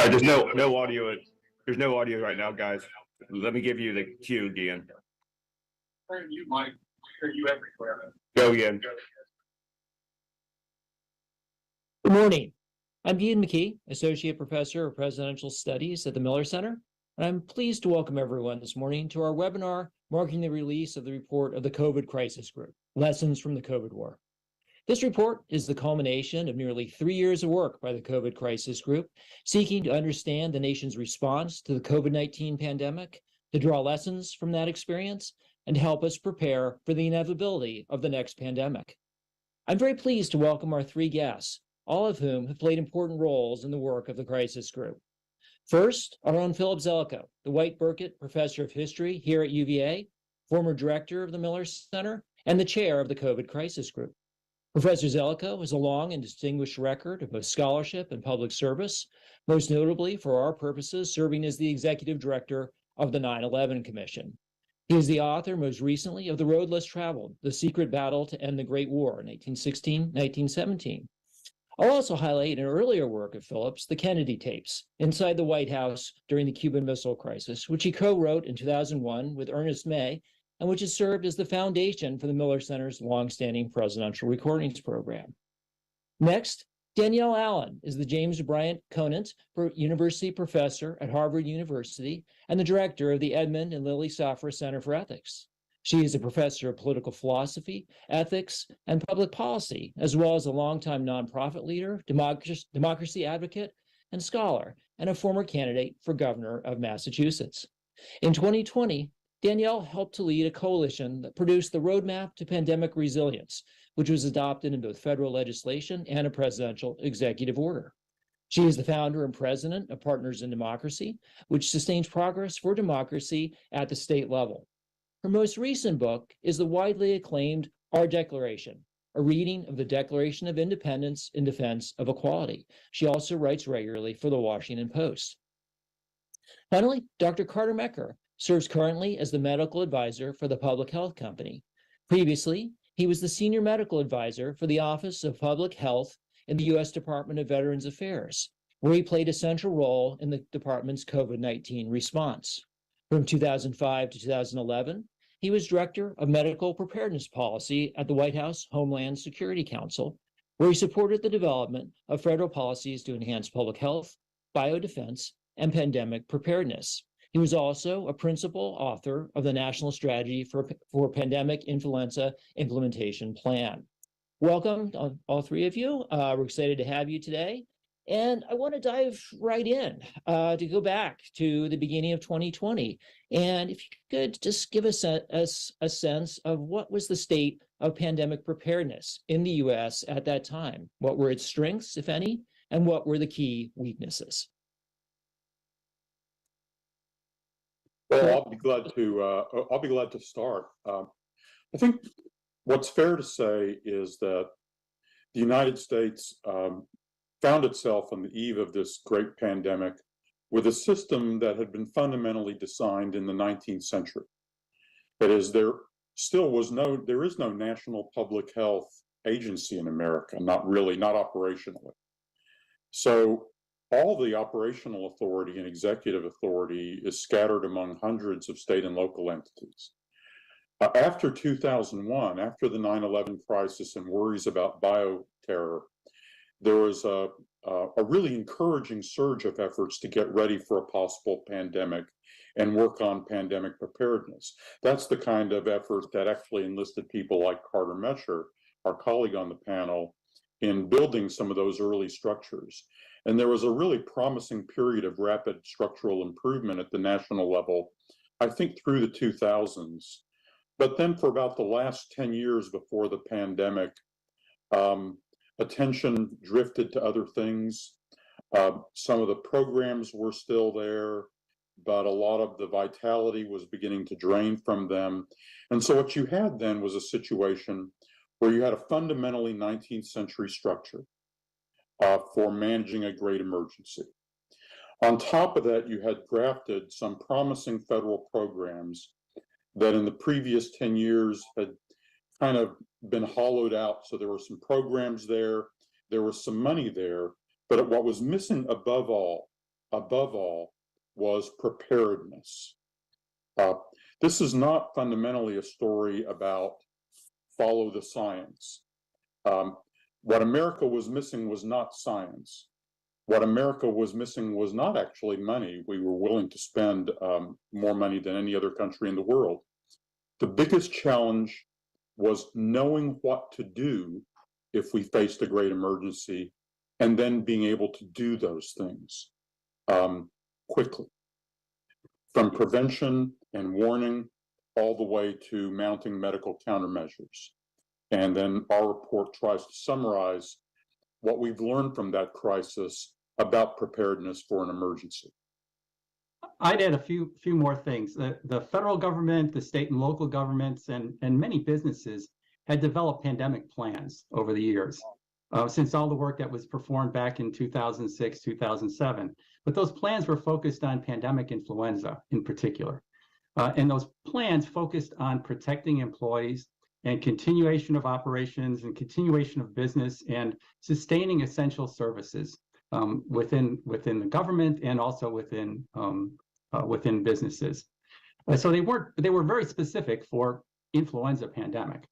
There's no audio. There's no audio right now, guys. Let me give you the cue again. You might hear you everywhere. Go again. Good morning. I'm Dean McKee, Associate Professor of Presidential Studies at the Miller Center, and I'm pleased to welcome everyone this morning to our webinar marking the release of the report of the COVID Crisis Group, Lessons from the COVID War. This report is the culmination of nearly 3 years of work by the COVID Crisis Group, seeking to understand the nation's response to the COVID-19 pandemic, to draw lessons from that experience, and to help us prepare for the inevitability of the next pandemic. I'm very pleased to welcome our three guests, all of whom have played important roles in the work of the Crisis Group. First, our own Philip Zelikow, the White Burkett Professor of History here at UVA, former director of the Miller Center, and the chair of the COVID Crisis Group. Professor Zelikow has a long and distinguished record of both scholarship and public service, most notably for our purposes serving as the executive director of the 9/11 Commission. He is the author, most recently, of The Road Less Traveled, The Secret Battle to End the Great War in 1816-1917. I'll also highlight an earlier work of Phillips, The Kennedy Tapes, Inside the White House During the Cuban Missile Crisis, which he co-wrote in 2001 with Ernest May, and which has served as the foundation for the Miller Center's longstanding presidential recordings program. Next, Danielle Allen is the James Bryant Conant University Professor at Harvard University and the director of the Edmund and Lily Safra Center for Ethics. She is a professor of political philosophy, ethics, and public policy, as well as a longtime nonprofit leader, democracy advocate, and scholar, and a former candidate for governor of Massachusetts. In 2020, Danielle helped to lead a coalition that produced the Roadmap to Pandemic Resilience, which was adopted in both federal legislation and a presidential executive order. She is the founder and president of Partners in Democracy, which sustains progress for democracy at the state level. Her most recent book is the widely acclaimed Our Declaration, a reading of the Declaration of Independence in defense of equality. She also writes regularly for the Washington Post. Finally, Dr. Carter Mecker serves currently as the medical advisor for the Public Health Company. Previously, he was the senior medical advisor for the Office of Public Health in the U.S. Department of Veterans Affairs, where he played a central role in the department's COVID-19 response. From 2005 to 2011, he was director of medical preparedness policy at the White House Homeland Security Council, where he supported the development of federal policies to enhance public health, biodefense, and pandemic preparedness. He was also a principal author of the National Strategy for Pandemic Influenza Implementation Plan. Welcome, all three of you. We're excited to have you today. And I want to dive right in to go back to the beginning of 2020. And if you could just give us a sense of what was the state of pandemic preparedness in the U.S. at that time? What were its strengths, if any, and what were the key weaknesses? Well, I'll be glad to start. I think what's fair to say is that the United States found itself on the eve of this great pandemic with a system that had been fundamentally designed in the 19th century. That is, there is no national public health agency in America, not operationally. So all the operational authority and executive authority is scattered among hundreds of state and local entities. After 2001, after the 9/11 crisis and worries about bioterror, there was a really encouraging surge of efforts to get ready for a possible pandemic and work on pandemic preparedness. That's the kind of effort that actually enlisted people like Carter Mecker, our colleague on the panel, in building some of those early structures. And there was a really promising period of rapid structural improvement at the national level, I think through the 2000s. But then for about the last 10 years before the pandemic, attention drifted to other things. Some of the programs were still there, but a lot of the vitality was beginning to drain from them. And so what you had then was a situation where you had a fundamentally 19th century structure for managing a great emergency. On top of that, you had drafted some promising federal programs that in the previous 10 years had kind of been hollowed out. So there were some programs there was some money there, but what was missing above all above all, was preparedness. This is not fundamentally a story about follow the science. What America was missing was not science. What America was missing was not actually money. We were willing to spend more money than any other country in the world. The biggest challenge was knowing what to do if we faced a great emergency, and then being able to do those things quickly. From prevention and warning all the way to mounting medical countermeasures. And then our report tries to summarize what we've learned from that crisis about preparedness for an emergency. I'd add a few more things. The federal government, the state and local governments, and many businesses had developed pandemic plans over the years, since all the work that was performed back in 2006, 2007. But those plans were focused on pandemic influenza in particular. And those plans focused on protecting employees and continuation of operations and continuation of business and sustaining essential services within the government and also within businesses. So they were very specific for influenza pandemic,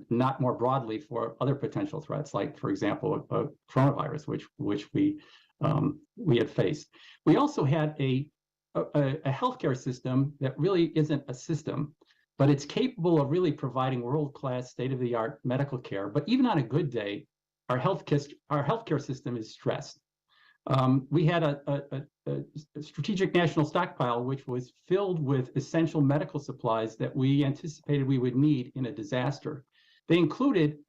not more broadly for other potential threats, like, for example, coronavirus, which we had faced. We also had a healthcare system that really isn't a system, but it's capable of really providing world-class, state-of-the-art medical care. But even on a good day, our healthcare system is stressed. We had a strategic national stockpile, which was filled with essential medical supplies that we anticipated we would need in a disaster. They included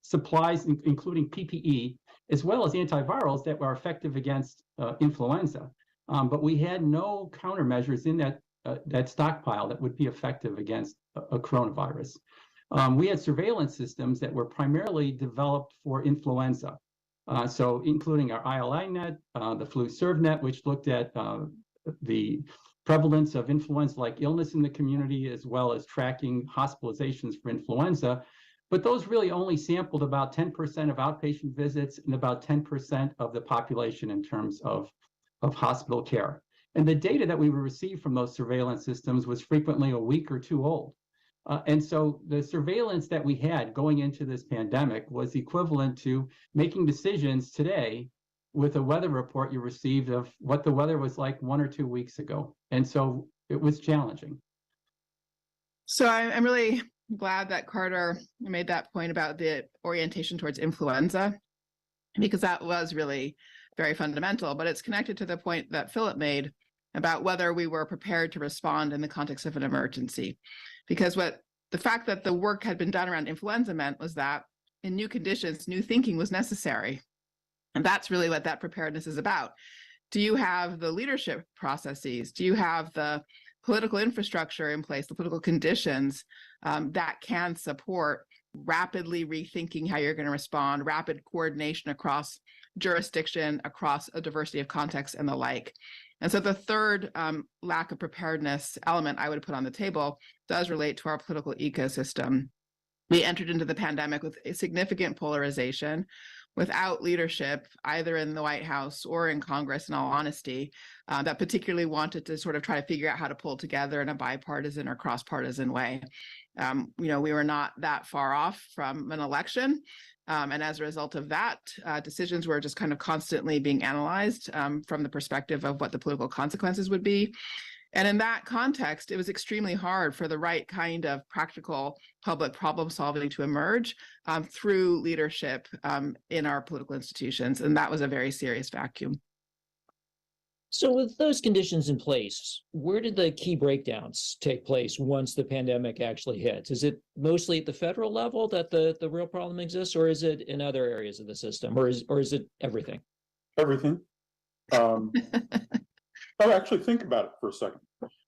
supplies, including PPE, as well as antivirals that were effective against influenza. But we had no countermeasures in that stockpile that would be effective against a coronavirus. We had surveillance systems that were primarily developed for influenza. So including our ILI-net, the flu-serv-net, which looked at the prevalence of influenza-like illness in the community, as well as tracking hospitalizations for influenza. But those really only sampled about 10% of outpatient visits and about 10% of the population in terms of hospital care. And the data that we received from those surveillance systems was frequently a week or two old. And so the surveillance that we had going into this pandemic was equivalent to making decisions today with a weather report you received of what the weather was like 1 or 2 weeks ago. And so it was challenging. So I'm really glad that Carter made that point about the orientation towards influenza, because that was really very fundamental, but it's connected to the point that Philip made about whether we were prepared to respond in the context of an emergency. Because what the fact that the work had been done around influenza meant was that in new conditions, new thinking was necessary. And that's really what that preparedness is about. Do you have the leadership processes? Do you have the political infrastructure in place, the political conditions that can support rapidly rethinking how you're going to respond, rapid coordination across jurisdiction, across a diversity of contexts and the like? And so the third lack of preparedness element I would put on the table does relate to our political ecosystem. We entered into the pandemic with a significant polarization, without leadership, either in the White House or in Congress, in all honesty, that particularly wanted to sort of try to figure out how to pull together in a bipartisan or cross-partisan way. We were not that far off from an election. And as a result of that, decisions were just kind of constantly being analyzed from the perspective of what the political consequences would be. And in that context, it was extremely hard for the right kind of practical public problem solving to emerge through leadership in our political institutions. And that was a very serious vacuum. So with those conditions in place, where did the key breakdowns take place once the pandemic actually hits? Is it mostly at the federal level that the real problem exists, or is it in other areas of the system, or is it everything? Everything. Actually think about it for a second.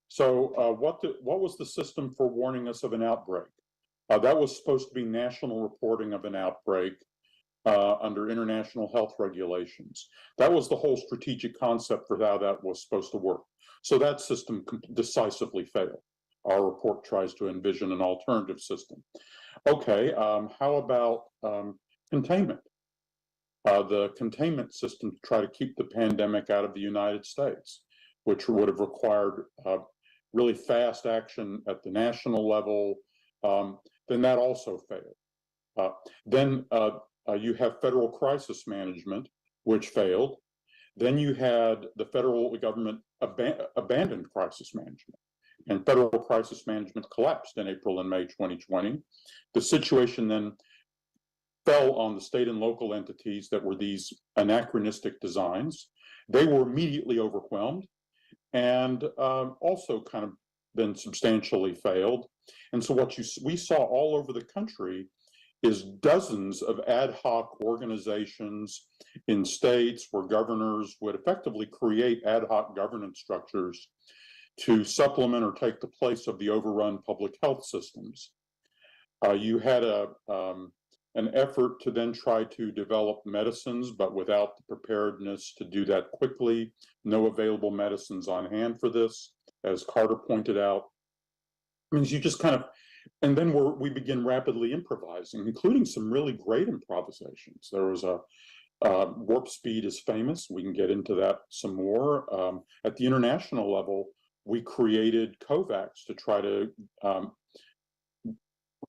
So what was the system for warning us of an outbreak? That was supposed to be national reporting of an outbreak under international health regulations. That was the whole strategic concept for how that was supposed to work. So that system decisively failed. Our report tries to envision an alternative system. Okay, how about containment? the containment system to try to keep the pandemic out of the United States, which would have required really fast action at the national level. Then that also failed. Then you have federal crisis management, which failed. Then you had the federal government abandoned crisis management, and federal crisis management collapsed in April and May 2020. The situation then fell on the state and local entities that were these anachronistic designs. They were immediately overwhelmed and also kind of then substantially failed. And so what we saw all over the country is dozens of ad hoc organizations in states where governors would effectively create ad hoc governance structures to supplement or take the place of the overrun public health systems. You had an effort to then try to develop medicines, but without the preparedness to do that quickly. No available medicines on hand for this, as Carter pointed out. I mean, you just kind of, and then we begin rapidly improvising, including some really great improvisations. There was a warp speed is famous. We can get into that some more. At the international level, we created COVAX to try to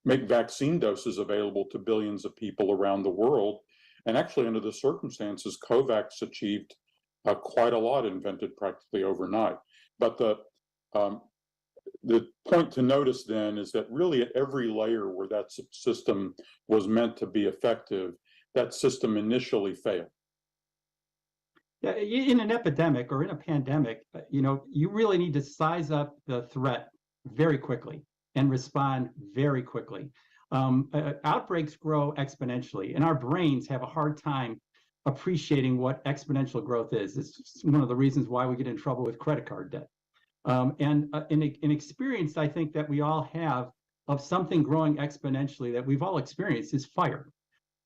make vaccine doses available to billions of people around the world. And actually, under the circumstances, COVAX achieved quite a lot, invented practically overnight. But the point to notice then is that really at every layer where that system was meant to be effective, that system initially failed. Yeah, in an epidemic or in a pandemic, you really need to size up the threat very quickly and respond very quickly. Outbreaks grow exponentially, and our brains have a hard time appreciating what exponential growth is. It's one of the reasons why we get in trouble with credit card debt. And an experience I think that we all have of something growing exponentially that we've all experienced is fire.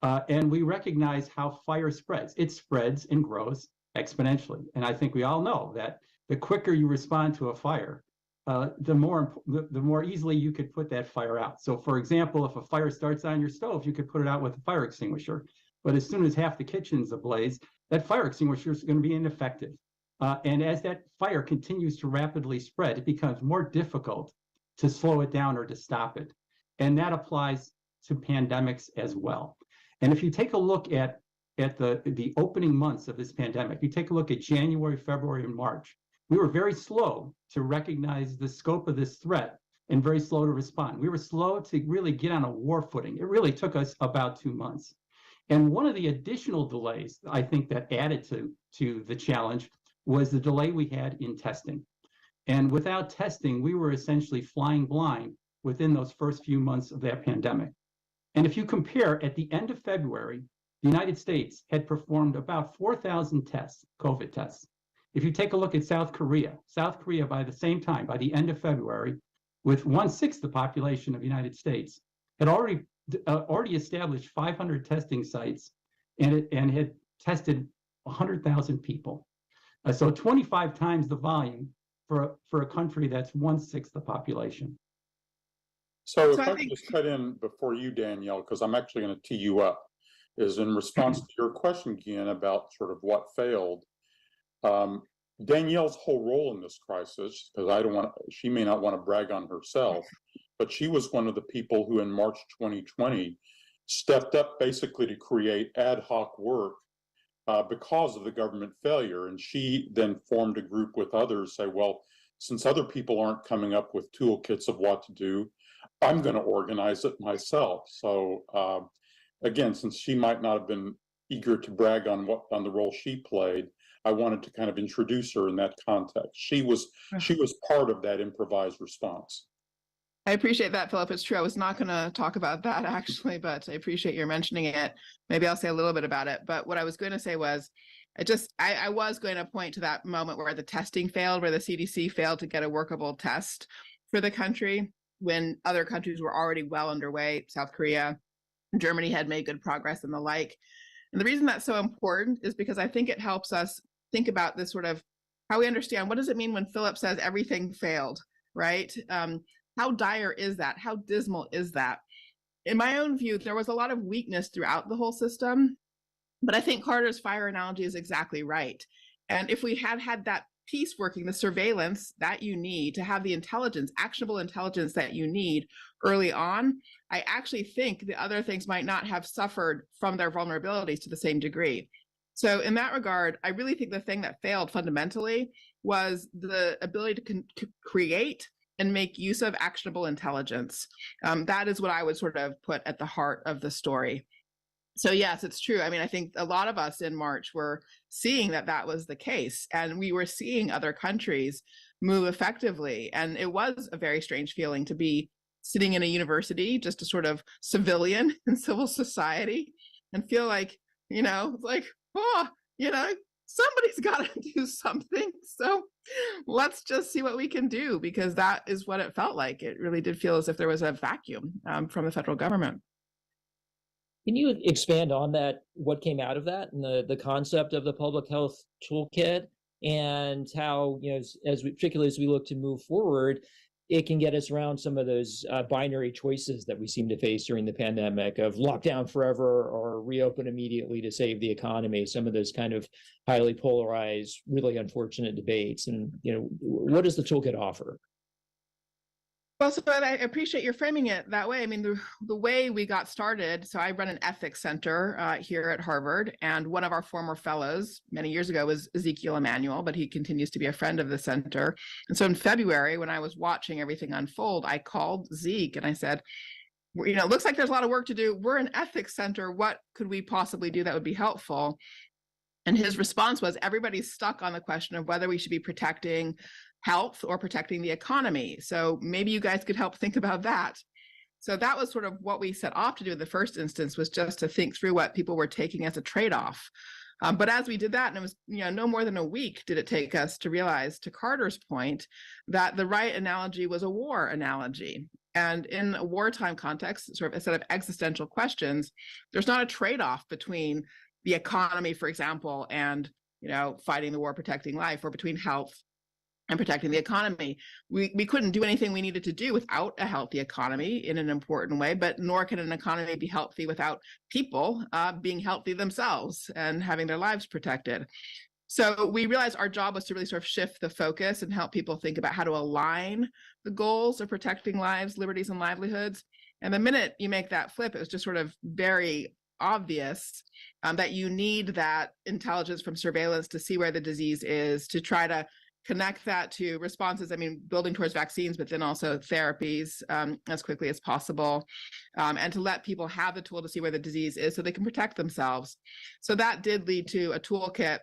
And we recognize how fire spreads. It spreads and grows exponentially. And I think we all know that the quicker you respond to a fire, the more easily you could put that fire out. So for example, if a fire starts on your stove, you could put it out with a fire extinguisher. But as soon as half the kitchen's ablaze, that fire extinguisher is going to be ineffective. And as that fire continues to rapidly spread, it becomes more difficult to slow it down or to stop it. And that applies to pandemics as well. And if you take a look at the opening months of this pandemic, you take a look at January, February, and March, we were very slow to recognize the scope of this threat and very slow to respond. We were slow to really get on a war footing. It really took us about 2 months. And one of the additional delays, I think, that added to the challenge was the delay we had in testing. And without testing, we were essentially flying blind within those first few months of that pandemic. And if you compare, at the end of February, the United States had performed about 4,000 tests, COVID tests. If you take a look at South Korea by the same time, by the end of February, with 1/6 the population of the United States, had already established 500 testing sites and had tested 100,000 people. So 25 times the volume for a country that's 1/6 the population. So if I could just cut in before you, Danielle, because I'm actually going to tee you up, is in response to your question, Gian, about sort of what failed. Danielle's whole role in this crisis, because she may not want to brag on herself, but she was one of the people who in March 2020 stepped up basically to create ad hoc work because of the government failure. And she then formed a group with others, say, well, since other people aren't coming up with toolkits of what to do, I'm going to organize it myself. So again, since she might not have been eager to brag on the role she played, I wanted to kind of introduce her in that context. She was part of that improvised response. I appreciate that, Philip. It's true. I was not going to talk about that actually, but I appreciate your mentioning it. Maybe I'll say a little bit about it. But what I was going to say was, I was going to point to that moment where the testing failed, where the CDC failed to get a workable test for the country when other countries were already well underway. South Korea, Germany had made good progress and the like. And the reason that's so important is because I think it helps us think about this sort of how we understand, what does it mean when Philip says everything failed, right? How dire is that? How dismal is that? In my own view, there was a lot of weakness throughout the whole system. But I think Carter's fire analogy is exactly right. And if we had had that piece working, the surveillance that you need to have the intelligence, actionable intelligence that you need early on, I actually think the other things might not have suffered from their vulnerabilities to the same degree. So in that regard, I really think the thing that failed fundamentally was the ability to create and make use of actionable intelligence. That is what I would sort of put at the heart of the story. So yes, it's true. I mean, I think a lot of us in March were seeing that that was the case, and we were seeing other countries move effectively. And it was a very strange feeling to be sitting in a university, just a sort of civilian in civil society, and feel like, like, oh, somebody's got to do something. So let's just see what we can do, because that is what it felt like. It really did feel as if there was a vacuum from the federal government. Can you expand on that, what came out of that, and the concept of the public health toolkit, and how, particularly as we look to move forward, it can get us around some of those binary choices that we seem to face during the pandemic of lockdown forever or reopen immediately to save the economy, some of those kind of highly polarized, really unfortunate debates. And, what does the toolkit offer? Well, so I appreciate your framing it that way. I mean, the way we got started, so I run an ethics center here at Harvard, and one of our former fellows many years ago was Ezekiel Emanuel, but he continues to be a friend of the center. And so in February, when I was watching everything unfold, I called Zeke and I said, it looks like there's a lot of work to do. We're an ethics center. What could we possibly do that would be helpful? And his response was, everybody's stuck on the question of whether we should be protecting health or protecting the economy. So maybe you guys could help think about that. So that was sort of what we set off to do in the first instance, was just to think through what people were taking as a trade-off. But as we did that, and it was no more than a week did it take us to realize, to Carter's point, that the right analogy was a war analogy. And in a wartime context, sort of a set of existential questions, there's not a trade-off between the economy, for example, and fighting the war, protecting life, or between health and protecting the economy. We couldn't do anything we needed to do without a healthy economy in an important way, but nor can an economy be healthy without people being healthy themselves and having their lives protected. So we realized our job was to really sort of shift the focus and help people think about how to align the goals of protecting lives, liberties, and livelihoods. And the minute you make that flip, it was just sort of very obvious that you need that intelligence from surveillance to see where the disease is, to try to connect that to responses, building towards vaccines, but then also therapies as quickly as possible, and to let people have the tool to see where the disease is so they can protect themselves. So that did lead to a toolkit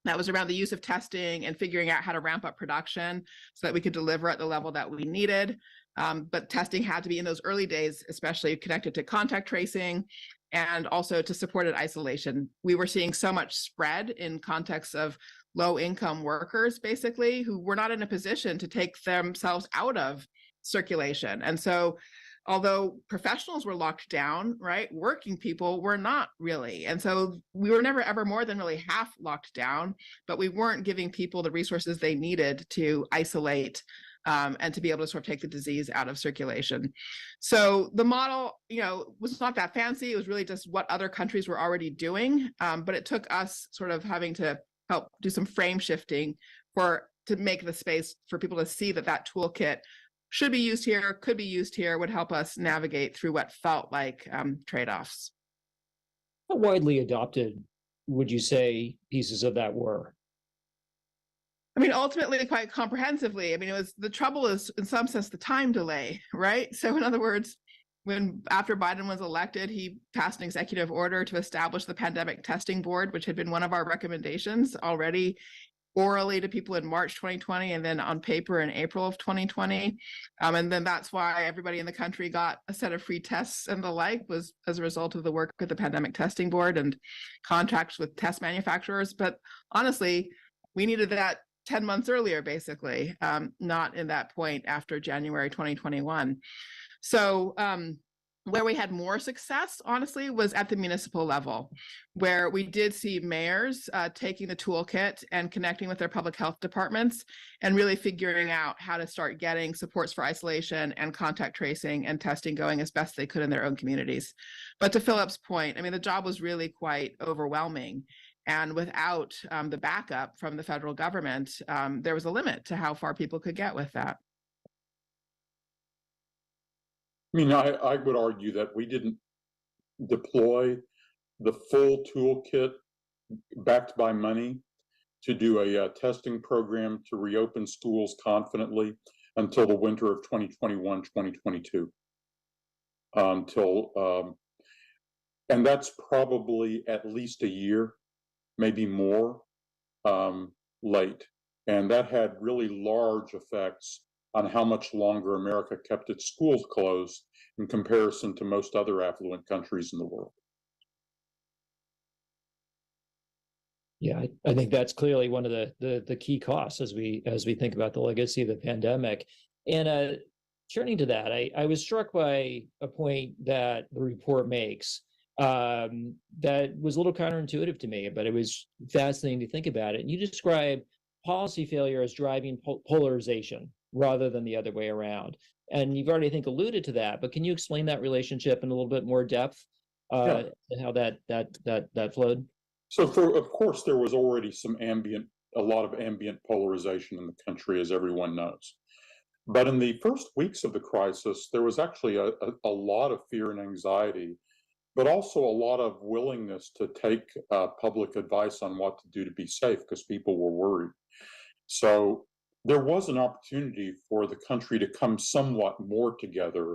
that was around the use of testing and figuring out how to ramp up production so that we could deliver at the level that we needed. But testing had to be in those early days, especially connected to contact tracing and also to supported isolation. We were seeing so much spread in contexts of low-income workers, basically, who were not in a position to take themselves out of circulation. And so although professionals were locked down, right, working people were not really. And so we were never ever more than really half locked down, but we weren't giving people the resources they needed to isolate and to be able to sort of take the disease out of circulation. So the model, was not that fancy. It was really just what other countries were already doing. But it took us sort of having to help do some frame shifting to make the space for people to see that toolkit should be used here, could be used here, would help us navigate through what felt like trade-offs. How widely adopted would you say pieces of that were? Ultimately, quite comprehensively. The trouble is, in some sense, the time delay, right? So in other words, after Biden was elected, he passed an executive order to establish the Pandemic Testing Board, which had been one of our recommendations already orally to people in March 2020 and then on paper in April of 2020. And then that's why everybody in the country got a set of free tests and the like, was as a result of the work with the Pandemic Testing Board and contracts with test manufacturers. But honestly, we needed that 10 months earlier, basically, not in that point after January 2021. So Where we had more success, honestly, was at the municipal level, where we did see mayors taking the toolkit and connecting with their public health departments and really figuring out how to start getting supports for isolation and contact tracing and testing going as best they could in their own communities. But to Philip's point, I mean, the job was really quite overwhelming. And without the backup from the federal government, there was a limit to how far people could get with that. I mean, I would argue that we didn't deploy the full toolkit backed by money to do a testing program to reopen schools confidently until the winter of 2021, 2022. And that's probably at least a year, maybe more, late. And that had really large effects on how much longer America kept its schools closed in comparison to most other affluent countries in the world. Yeah, I think that's clearly one of the key costs as we think about the legacy of the pandemic. And turning to that, I was struck by a point that the report makes that was a little counterintuitive to me, but it was fascinating to think about it. And you describe policy failure as driving polarization rather than the other way around. And you've already, I think, alluded to that, but can you explain that relationship in a little bit more depth, and how that flowed? So, of course, there was already a lot of ambient polarization in the country, as everyone knows. But in the first weeks of the crisis, there was actually a lot of fear and anxiety, but also a lot of willingness to take public advice on what to do to be safe because people were worried. So there was an opportunity for the country to come somewhat more together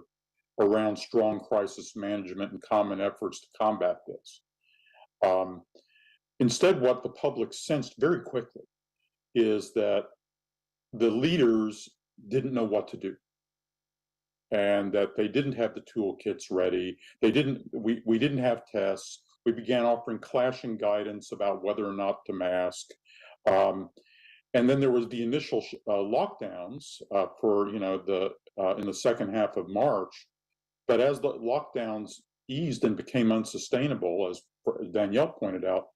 around strong crisis management and common efforts to combat this. Instead, what the public sensed very quickly is that the leaders didn't know what to do, and that they didn't have the toolkits ready. We didn't have tests. We began offering clashing guidance about whether or not to mask. And then there was the initial lockdowns in the second half of March. But as the lockdowns eased and became unsustainable, as Danielle pointed out,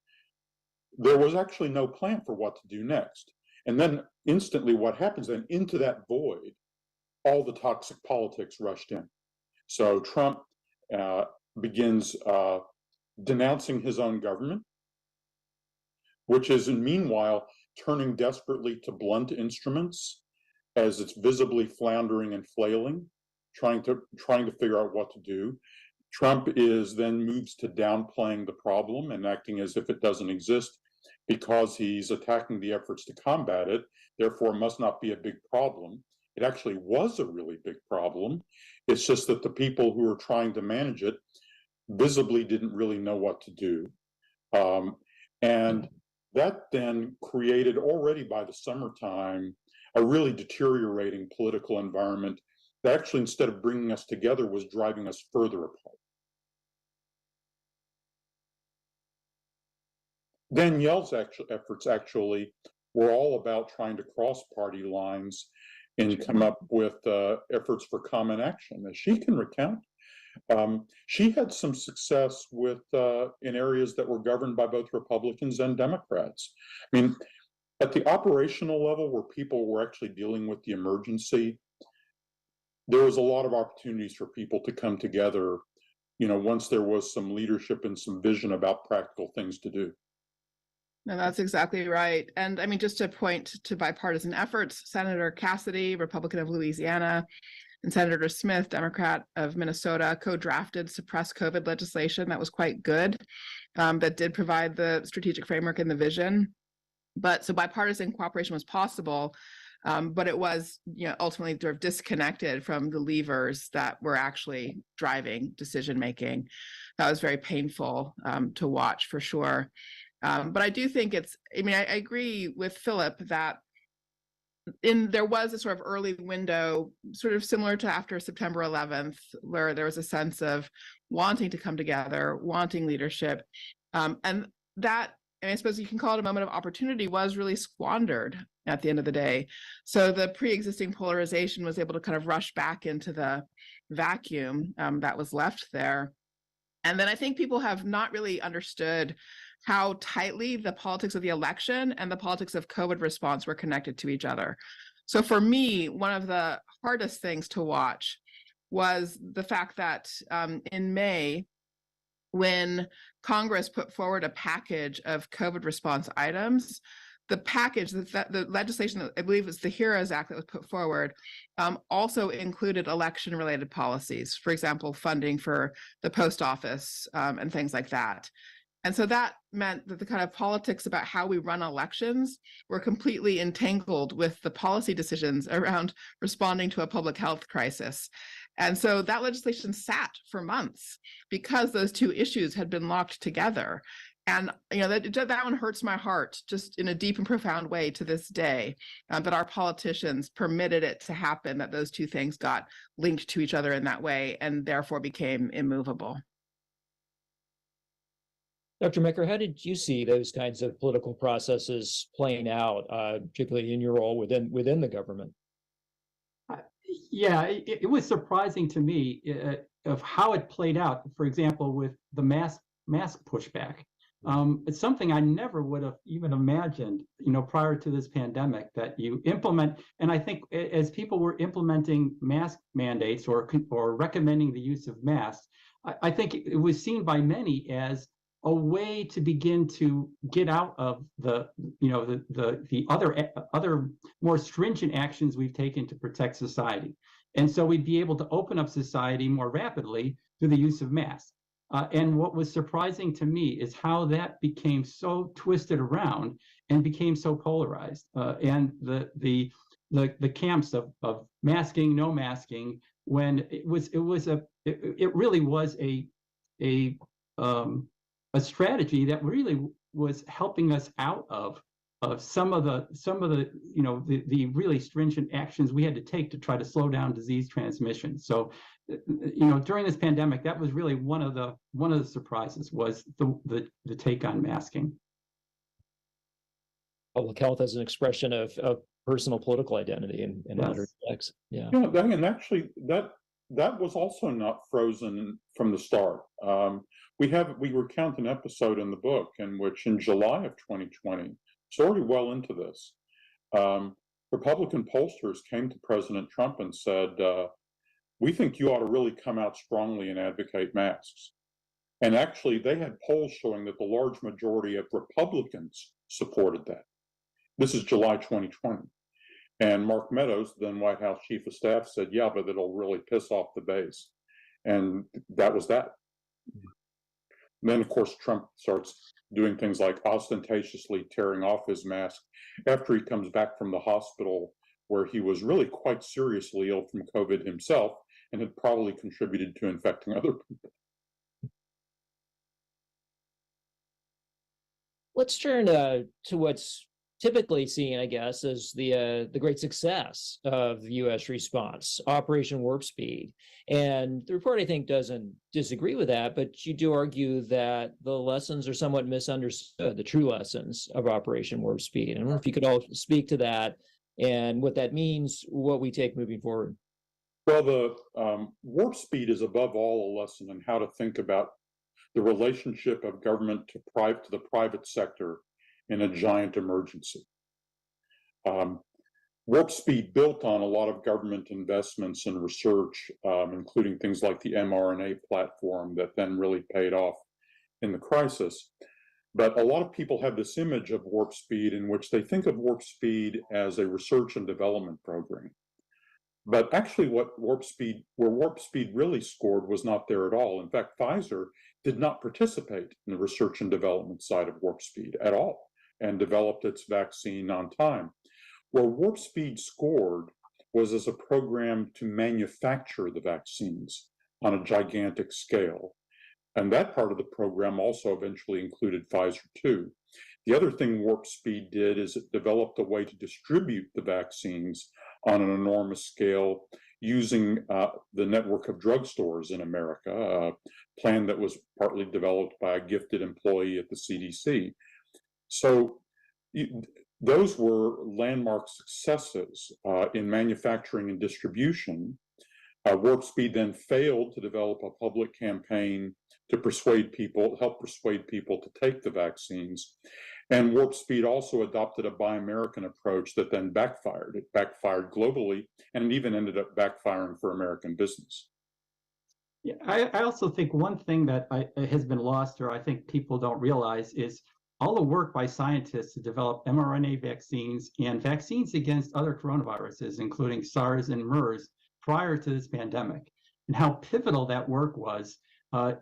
there was actually no plan for what to do next. And then instantly what happens then, into that void, all the toxic politics rushed in. So Trump begins denouncing his own government, which is meanwhile turning desperately to blunt instruments as it's visibly floundering and flailing, trying to figure out what to do. Trump then moves to downplaying the problem and acting as if it doesn't exist because he's attacking the efforts to combat it, therefore must not be a big problem. It actually was a really big problem. It's just that the people who were trying to manage it visibly didn't really know what to do. And that then created, already by the summertime, a really deteriorating political environment that actually, instead of bringing us together, was driving us further apart. Danielle's efforts actually were all about trying to cross party lines and come up with efforts for common action. As she can recount, she had some success in areas that were governed by both Republicans and Democrats. I mean, at the operational level, where people were actually dealing with the emergency, there was a lot of opportunities for people to come together, once there was some leadership and some vision about practical things to do. No, that's exactly right. And I mean, just to point to bipartisan efforts, Senator Cassidy, Republican of Louisiana, and Senator Smith, Democrat of Minnesota, co-drafted suppress COVID legislation that was quite good, that did provide the strategic framework and the vision. But so bipartisan cooperation was possible, but it was, ultimately sort of disconnected from the levers that were actually driving decision making. That was very painful to watch, for sure. But I do think I agree with Philip that there was a sort of early window, sort of similar to after September 11th, where there was a sense of wanting to come together, wanting leadership. And that, I suppose you can call it a moment of opportunity, was really squandered at the end of the day. So the pre-existing polarization was able to kind of rush back into the vacuum that was left there. And then I think people have not really understood how tightly the politics of the election and the politics of COVID response were connected to each other. So for me, one of the hardest things to watch was the fact that in May, when Congress put forward a package of COVID response items, the package, the legislation that I believe was the HEROES Act that was put forward, also included election-related policies. For example, funding for the post office and things like that. And so that meant that the kind of politics about how we run elections were completely entangled with the policy decisions around responding to a public health crisis. And so that legislation sat for months because those two issues had been locked together. And that one hurts my heart just in a deep and profound way to this day, that our politicians permitted it to happen, that those two things got linked to each other in that way and therefore became immovable. Dr. Mecker, how did you see those kinds of political processes playing out, particularly in your role within the government? Yeah, it was surprising to me of how it played out. For example, with the mask pushback, it's something I never would have even imagined, prior to this pandemic, that you implement. And I think as people were implementing mask mandates or recommending the use of masks, I think it was seen by many as a way to begin to get out of the other more stringent actions we've taken to protect society. And so we'd be able to open up society more rapidly through the use of masks. And what was surprising to me is how that became so twisted around and became so polarized. And the camps of masking, no masking, when it really was a strategy that really was helping us out of some of the really stringent actions we had to take to try to slow down disease transmission. So, during this pandemic, that was really one of the surprises, was the take on masking. Public health as an expression of personal political identity in Yes. other respects. Yeah. And actually that was also not frozen from the start. We recount an episode in the book in which, in July of 2020, it's already well into this, Republican pollsters came to President Trump and said, we think you ought to really come out strongly and advocate masks. And actually, they had polls showing that the large majority of Republicans supported that. This is July 2020. And Mark Meadows, then White House Chief of Staff, said, yeah, but it'll really piss off the base. And that was that. Then, of course, Trump starts doing things like ostentatiously tearing off his mask after he comes back from the hospital, where he was really quite seriously ill from COVID himself and had probably contributed to infecting other people. Let's turn to what's typically seen, I guess, as the great success of the U.S. response, Operation Warp Speed. And the report, I think, doesn't disagree with that, but you do argue that the lessons are somewhat misunderstood, the true lessons of Operation Warp Speed. I wonder if you could all speak to that and what that means, what we take moving forward. Well, the Warp Speed is above all a lesson in how to think about the relationship of government to the private sector in a giant emergency. Warp Speed built on a lot of government investments in research, including things like the mRNA platform that then really paid off in the crisis. But a lot of people have this image of Warp Speed in which they think of Warp Speed as a research and development program. But actually where Warp Speed really scored was not there at all. In fact, Pfizer did not participate in the research and development side of Warp Speed at all, and developed its vaccine on time. Where Warp Speed scored was as a program to manufacture the vaccines on a gigantic scale. And that part of the program also eventually included Pfizer too. The other thing Warp Speed did is it developed a way to distribute the vaccines on an enormous scale using the network of drugstores in America, a plan that was partly developed by a gifted employee at the CDC. So those were landmark successes in manufacturing and distribution. Warp Speed then failed to develop a public campaign to help persuade people to take the vaccines. And Warp Speed also adopted a Buy American approach that then backfired. It backfired globally, and it even ended up backfiring for American business. Yeah, I also think one thing that has been lost, or I think people don't realize, is all the work by scientists to develop mRNA vaccines and vaccines against other coronaviruses, including SARS and MERS, prior to this pandemic, and how pivotal that work was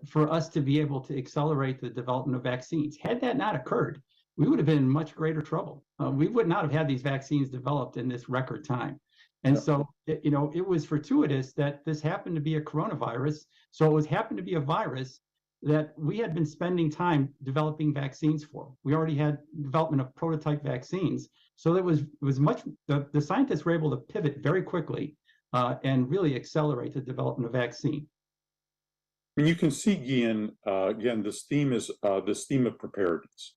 for us to be able to accelerate the development of vaccines. Had that not occurred, we would have been in much greater trouble. We would not have had these vaccines developed in this record time. And so, it was fortuitous that this happened to be a coronavirus. So it happened to be a virus that we had been spending time developing vaccines for. We already had development of prototype vaccines. So it was the scientists were able to pivot very quickly and really accelerate the development of vaccine. And you can see, again, this theme of preparedness.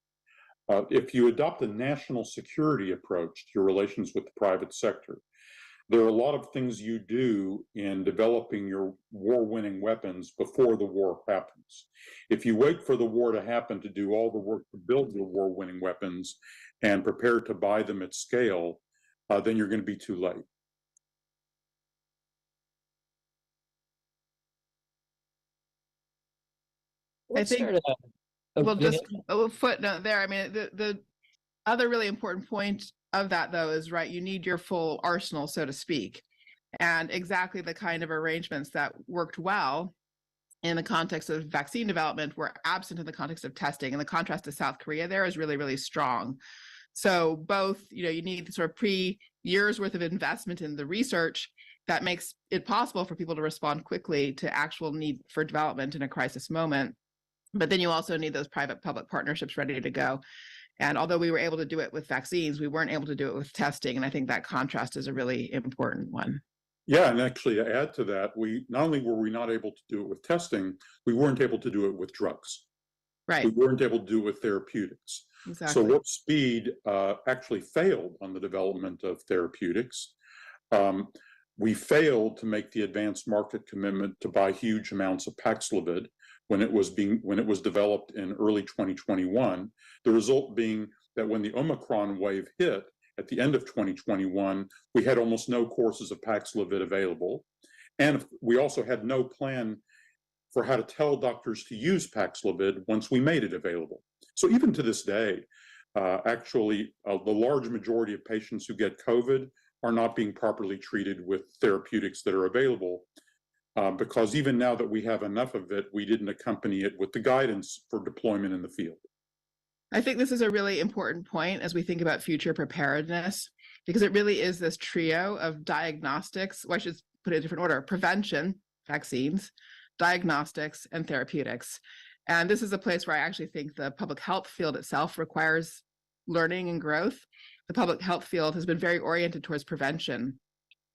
If you adopt a national security approach to your relations with the private sector, there are a lot of things you do in developing your war-winning weapons before the war happens. If you wait for the war to happen to do all the work to build your war-winning weapons and prepare to buy them at scale, then you're going to be too late. Let's think- start out- oh, Well, go just ahead. a little footnote there. I mean, the other really important point of that, though, is right, you need your full arsenal, so to speak. And exactly the kind of arrangements that worked well in the context of vaccine development were absent in the context of testing. And the contrast to South Korea there is really, really strong. So both, you need sort of years worth of investment in the research that makes it possible for people to respond quickly to actual need for development in a crisis moment. But then you also need those private-public partnerships ready to go. And although we were able to do it with vaccines, we weren't able to do it with testing. And I think that contrast is a really important one. Yeah, and actually to add to that, not only were we not able to do it with testing, we weren't able to do it with drugs. Right. We weren't able to do it with therapeutics. Exactly. So Warp Speed actually failed on the development of therapeutics. We failed to make the advanced market commitment to buy huge amounts of Paxlovid when it was developed in early 2021. The result being that when the Omicron wave hit at the end of 2021, we had almost no courses of Paxlovid available. And we also had no plan for how to tell doctors to use Paxlovid once we made it available. So even to this day, the large majority of patients who get COVID are not being properly treated with therapeutics that are available because even now that we have enough of it, we didn't accompany it with the guidance for deployment in the field. I think this is a really important point as we think about future preparedness, because it really is this trio of diagnostics, or I should put it in a different order: prevention, vaccines, diagnostics, and therapeutics. And this is a place where I actually think the public health field itself requires learning and growth. The public health field has been very oriented towards prevention.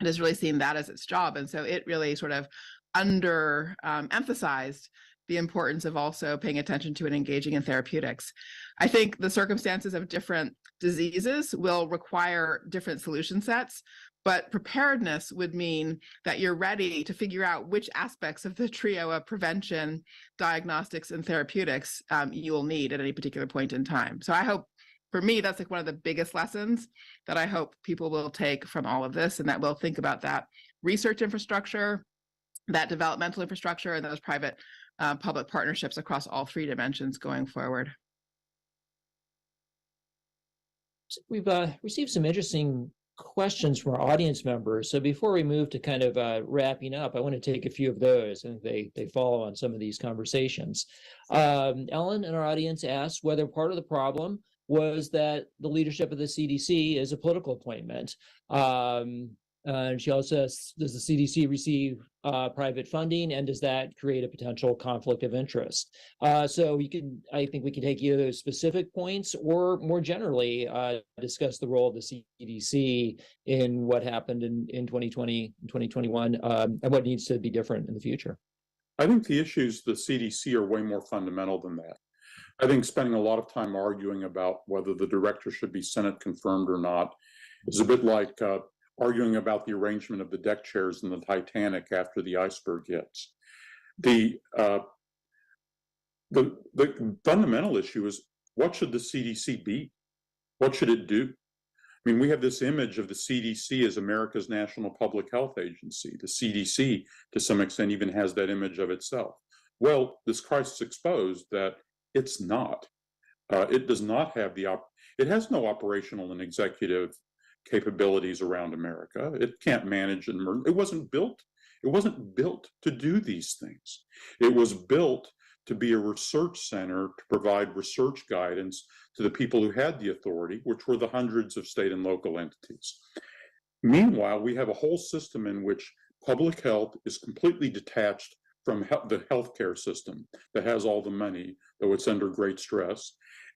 It has really seen that as its job. And so it really sort of emphasized the importance of also paying attention to and engaging in therapeutics. I think the circumstances of different diseases will require different solution sets, but preparedness would mean that you're ready to figure out which aspects of the trio of prevention, diagnostics, and therapeutics you will need at any particular point in time. So I hope, for me, that's like one of the biggest lessons that I hope people will take from all of this, and that we'll think about that research infrastructure, that developmental infrastructure, and those private public partnerships across all three dimensions going forward. We've received some interesting questions from our audience members. So before we move to kind of wrapping up, I want to take a few of those, and they follow on some of these conversations. Ellen in our audience asked whether part of the problem was that the leadership of the CDC is a political appointment. And she also asks, does the CDC receive private funding, and does that create a potential conflict of interest? So I think we can take either those specific points or more generally discuss the role of the CDC in what happened in 2020, 2021, and what needs to be different in the future. I think the issues the CDC are way more fundamental than that. I think spending a lot of time arguing about whether the director should be Senate confirmed or not is a bit like arguing about the arrangement of the deck chairs in the Titanic after the iceberg hits. The fundamental issue is, what should the CDC be? What should it do? I mean, we have this image of the CDC as America's national public health agency. The CDC, to some extent, even has that image of itself. Well, this crisis exposed that it's not. It does not have it has no operational and executive capabilities around America. It can't manage and it wasn't built to do these things. It was built to be a research center to provide research guidance to the people who had the authority, which were the hundreds of state and local entities. Meanwhile, we have a whole system in which public health is completely detached from the healthcare system that has all the money, though it's under great stress.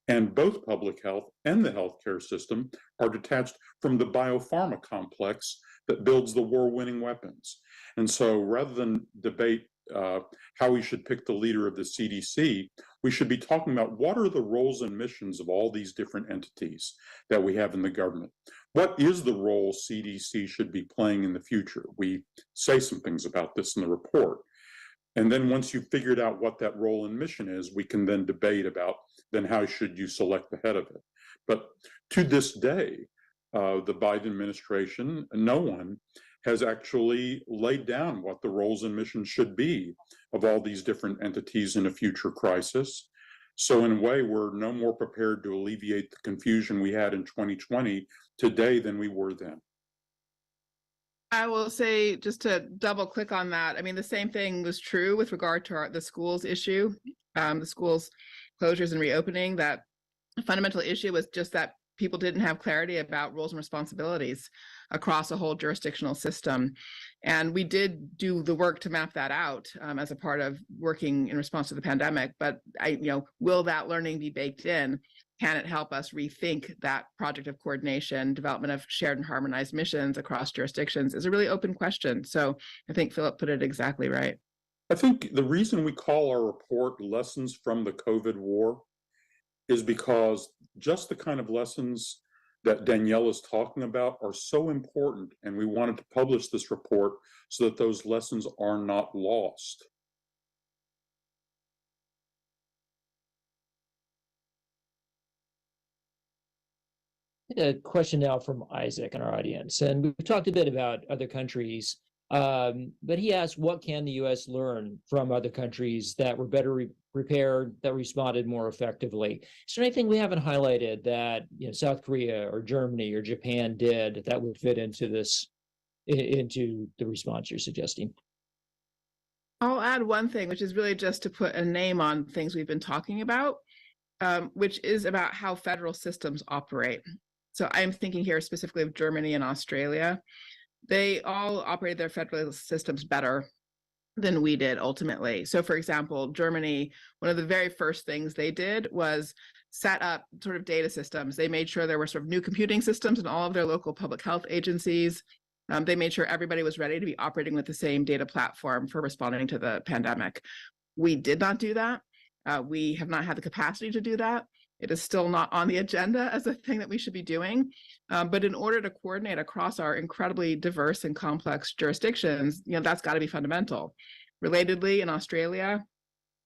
And both public health and the healthcare system are detached from the biopharma complex that builds the war-winning weapons. And so rather than debate how we should pick the leader of the CDC, we should be talking about what are the roles and missions of all these different entities that we have in the government. What is the role CDC should be playing in the future? We say some things about this in the report. And then once you've figured out what that role and mission is, we can then debate about then how should you select the head of it. But to this day, the Biden administration, no one has actually laid down what the roles and missions should be of all these different entities in a future crisis. So in a way, we're no more prepared to alleviate the confusion we had in 2020 today than we were then. I will say, just to double click on that, I mean, the same thing was true with regard to the schools issue, the schools closures and reopening. That fundamental issue was just that people didn't have clarity about roles and responsibilities across a whole jurisdictional system. And we did do the work to map that out as a part of working in response to the pandemic. But will that learning be baked in? Can it help us rethink that project of coordination, development of shared and harmonized missions across jurisdictions is a really open question. So I think Philip put it exactly right. I think the reason we call our report Lessons from the COVID War is because just the kind of lessons that Danielle is talking about are so important, and we wanted to publish this report so that those lessons are not lost. A question now from Isaac in our audience, and we've talked a bit about other countries, but he asked, what can the U.S. learn from other countries that were better prepared, that responded more effectively? Is there anything we haven't highlighted that South Korea or Germany or Japan did that would fit into this, into the response you're suggesting? I'll add one thing, which is really just to put a name on things we've been talking about, which is about how federal systems operate. So I'm thinking here specifically of Germany and Australia. They all operated their federal systems better than we did ultimately. So for example, Germany, one of the very first things they did was set up sort of data systems. They made sure there were sort of new computing systems in all of their local public health agencies. They made sure everybody was ready to be operating with the same data platform for responding to the pandemic. We did not do that. We have not had the capacity to do that. It is still not on the agenda as a thing that we should be doing. But in order to coordinate across our incredibly diverse and complex jurisdictions, that's got to be fundamental. Relatedly, in Australia,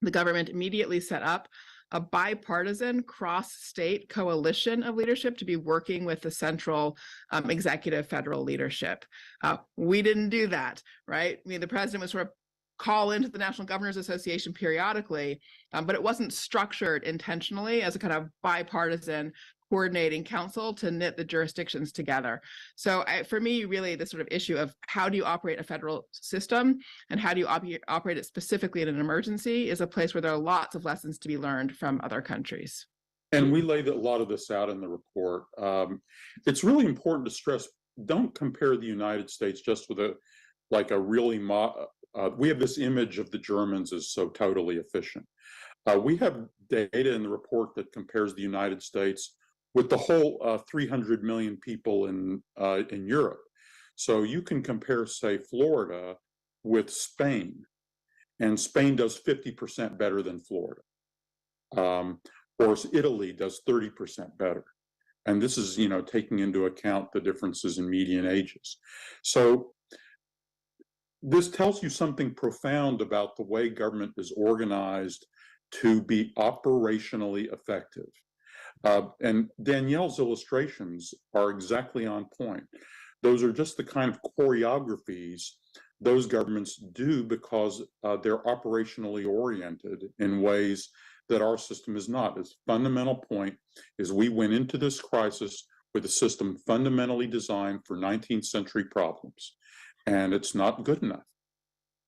the government immediately set up a bipartisan cross-state coalition of leadership to be working with the central executive federal leadership. We didn't do that, right? I mean, the president was sort of call into the National Governors Association periodically, but it wasn't structured intentionally as a kind of bipartisan coordinating council to knit the jurisdictions together. So for me, really, the sort of issue of how do you operate a federal system and how do you operate it specifically in an emergency is a place where there are lots of lessons to be learned from other countries. And we laid a lot of this out in the report. It's really important to stress, don't compare the United States just with we have this image of the Germans as so totally efficient. We have data in the report that compares the United States with the whole 300 million people in Europe. So you can compare, say, Florida with Spain, and Spain does 50% better than Florida. Or Italy does 30% better. And this is, taking into account the differences in median ages. So this tells you something profound about the way government is organized to be operationally effective. And Danielle's illustrations are exactly on point. Those are just the kind of choreographies those governments do because they're operationally oriented in ways that our system is not. Its fundamental point is we went into this crisis with a system fundamentally designed for 19th century problems, and it's not good enough.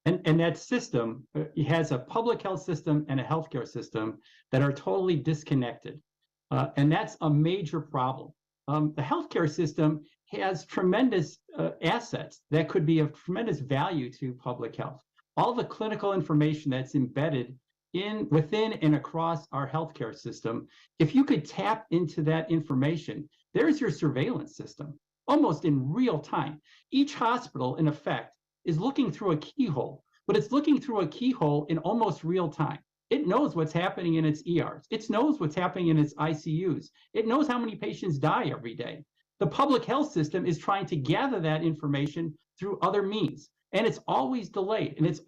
And that system has a public health system and a healthcare system that are totally disconnected. And that's a major problem. The healthcare system has tremendous assets that could be of tremendous value to public health. All the clinical information that's embedded within and across our healthcare system, if you could tap into that information, there's your surveillance system, almost in real time. Each hospital, in effect, is looking through a keyhole, but it's looking through a keyhole in almost real time. It knows what's happening in its ERs. It knows what's happening in its ICUs. It knows how many patients die every day. The public health system is trying to gather that information through other means, and it's always delayed, and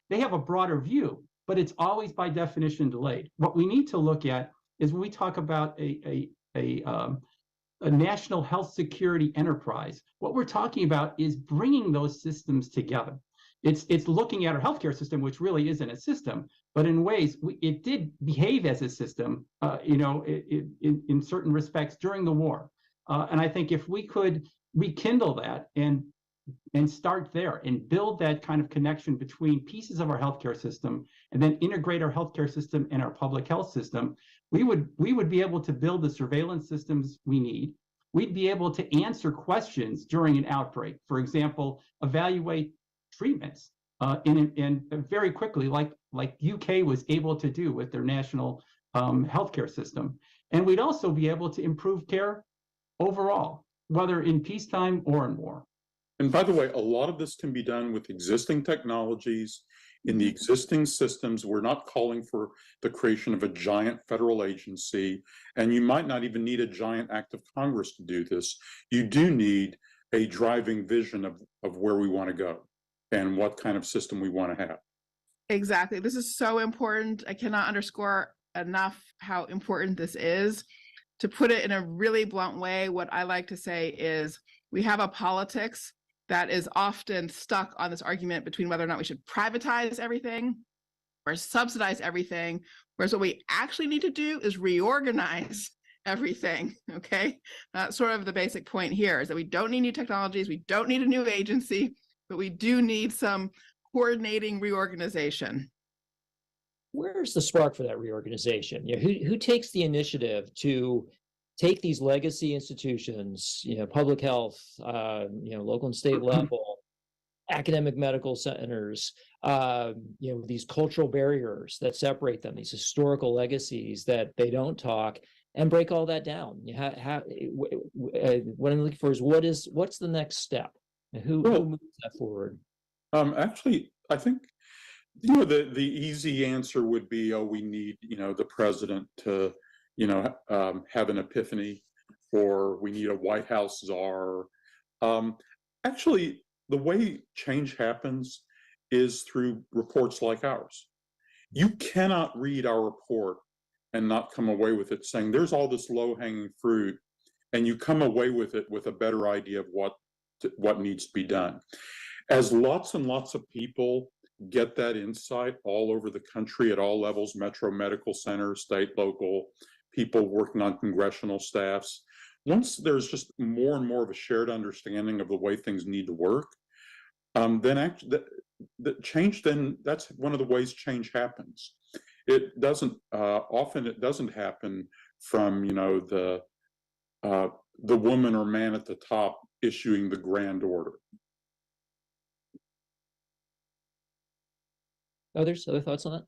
they have a broader view, but it's always by definition delayed. What we need to look at is when we talk about a national health security enterprise, what we're talking about is bringing those systems together. It's looking at our healthcare system, which really isn't a system, but in ways it did behave as a system, in certain respects during the war. And I think if we could rekindle that and start there and build that kind of connection between pieces of our healthcare system and then integrate our healthcare system and our public health system, we would be able to build the surveillance systems we need. We'd be able to answer questions during an outbreak. For example, evaluate treatments and very quickly, like UK was able to do with their national healthcare system. And we'd also be able to improve care overall, whether in peacetime or in war. And by the way, a lot of this can be done with existing technologies in the existing systems. We're not calling for the creation of a giant federal agency, and you might not even need a giant act of Congress to do this. You do need a driving vision of where we want to go and what kind of system we want to have. Exactly. This is so important. I cannot underscore enough how important this is. To put it in a really blunt way, what I like to say is we have a politics that is often stuck on this argument between whether or not we should privatize everything or subsidize everything, whereas what we actually need to do is reorganize everything, okay? That's sort of the basic point here, is that we don't need new technologies, we don't need a new agency, but we do need some coordinating reorganization. Where's the spark for that reorganization? Who takes the initiative to take these legacy institutions, public health, local and state level, academic medical centers, these cultural barriers that separate them, these historical legacies that they don't talk, and break all that down? What I'm looking for is what's the next step? Who moves that forward? Actually, I think the easy answer would be, we need the president to have an epiphany, or we need a White House czar. Actually, the way change happens is through reports like ours. You cannot read our report and not come away with it saying there's all this low-hanging fruit, and you come away with it with a better idea of what needs to be done. As lots and lots of people get that insight all over the country at all levels, metro medical centers, state, local, people working on congressional staffs, once there's just more and more of a shared understanding of the way things need to work, then actually that's one of the ways change happens. It doesn't often happen from the woman or man at the top issuing the grand order. Other thoughts on that?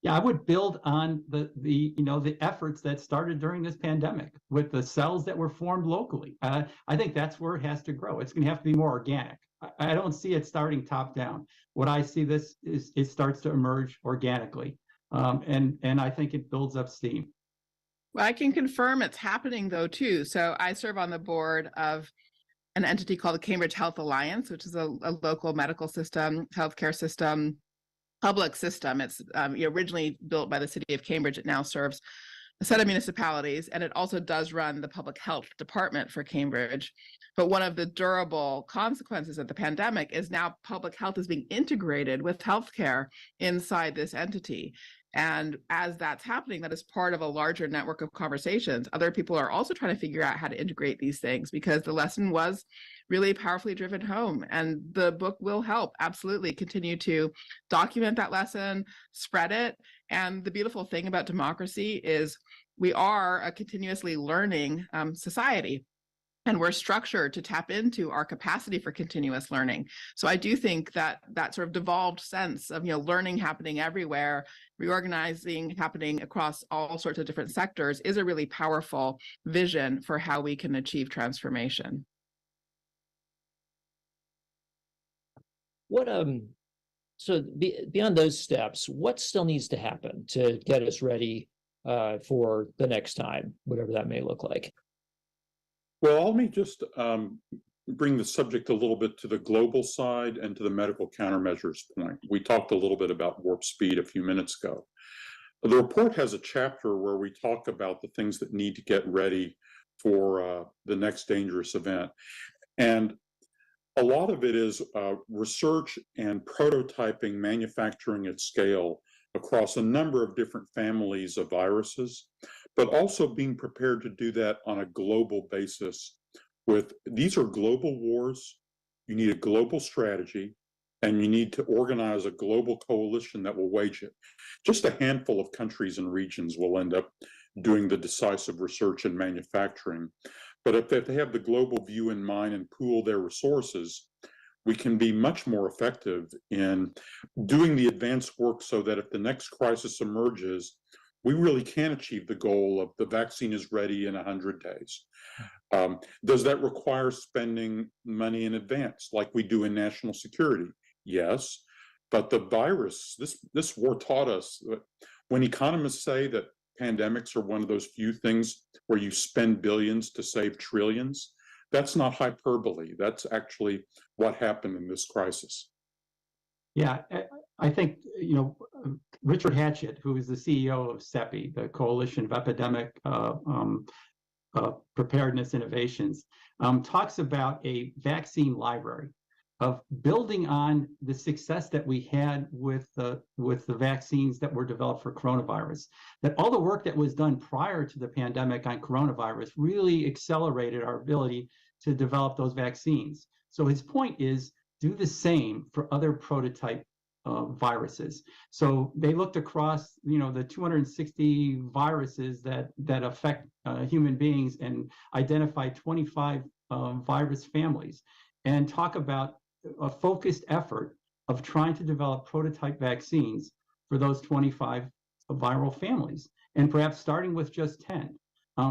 Yeah, I would build on the efforts that started during this pandemic with the cells that were formed locally. I think that's where it has to grow. It's going to have to be more organic. I don't see it starting top down. What I see this is it starts to emerge organically, and I think it builds up steam. Well, I can confirm it's happening though too. So I serve on the board of an entity called the Cambridge Health Alliance, which is a local medical system, healthcare system, public system. It's originally built by the city of Cambridge. It now serves a set of municipalities, and it also does run the public health department for Cambridge. But one of the durable consequences of the pandemic is now public health is being integrated with healthcare inside this entity. And as that's happening, that is part of a larger network of conversations. Other people are also trying to figure out how to integrate these things, because the lesson was really powerfully driven home. And the book will help absolutely continue to document that lesson, spread it. And the beautiful thing about democracy is we are a continuously learning society. And we're structured to tap into our capacity for continuous learning. So I do think that that sort of devolved sense of learning happening everywhere, reorganizing happening across all sorts of different sectors is a really powerful vision for how we can achieve transformation. What so beyond those steps, what still needs to happen to get us ready for the next time, whatever that may look like? Well, let me just bring the subject a little bit to the global side and to the medical countermeasures point. We talked a little bit about warp speed a few minutes ago. The report has a chapter where we talk about the things that need to get ready for the next dangerous event. And a lot of it is research and prototyping, manufacturing at scale across a number of different families of viruses, but also being prepared to do that on a global basis. These are global wars. You need a global strategy, and you need to organize a global coalition that will wage it. Just a handful of countries and regions will end up doing the decisive research and manufacturing. But if they have the global view in mind and pool their resources, we can be much more effective in doing the advanced work so that if the next crisis emerges, we really can achieve the goal of the vaccine is ready in 100 days. Does that require spending money in advance like we do in national security? Yes, but the virus, this war taught us that when economists say that pandemics are one of those few things where you spend billions to save trillions, that's not hyperbole. That's actually what happened in this crisis. Yeah, I think, Richard Hatchett, who is the CEO of CEPI, the Coalition of Epidemic Preparedness Innovations, talks about a vaccine library of building on the success that we had with the vaccines that were developed for coronavirus. That all the work that was done prior to the pandemic on coronavirus really accelerated our ability to develop those vaccines. So his point is, do the same for other prototype viruses. So they looked across, the 260 viruses that affect human beings and identified 25 virus families, and talk about a focused effort of trying to develop prototype vaccines for those 25 viral families, and perhaps starting with just 10.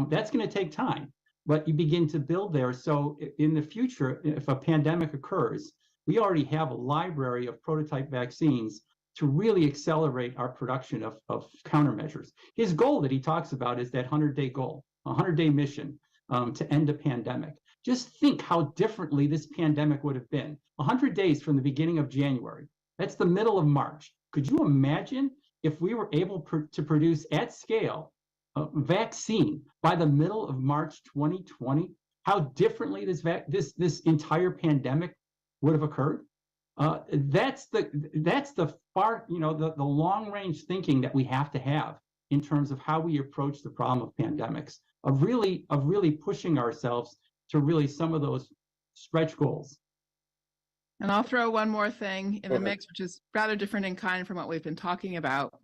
That's going to take time, but you begin to build there. So in the future, if a pandemic occurs, we already have a library of prototype vaccines to really accelerate our production of countermeasures. His goal that he talks about is that 100-day goal, a 100-day mission to end a pandemic. Just think how differently this pandemic would have been 100 days from the beginning of January. That's the middle of March. Could you imagine if we were able to produce at scale a vaccine by the middle of March 2020? How differently this entire pandemic would have occurred? That's the far, the long range thinking that we have to have in terms of how we approach the problem of pandemics, of really pushing ourselves to really some of those stretch goals. And I'll throw one more thing in the mix, which is rather different in kind from what we've been talking about.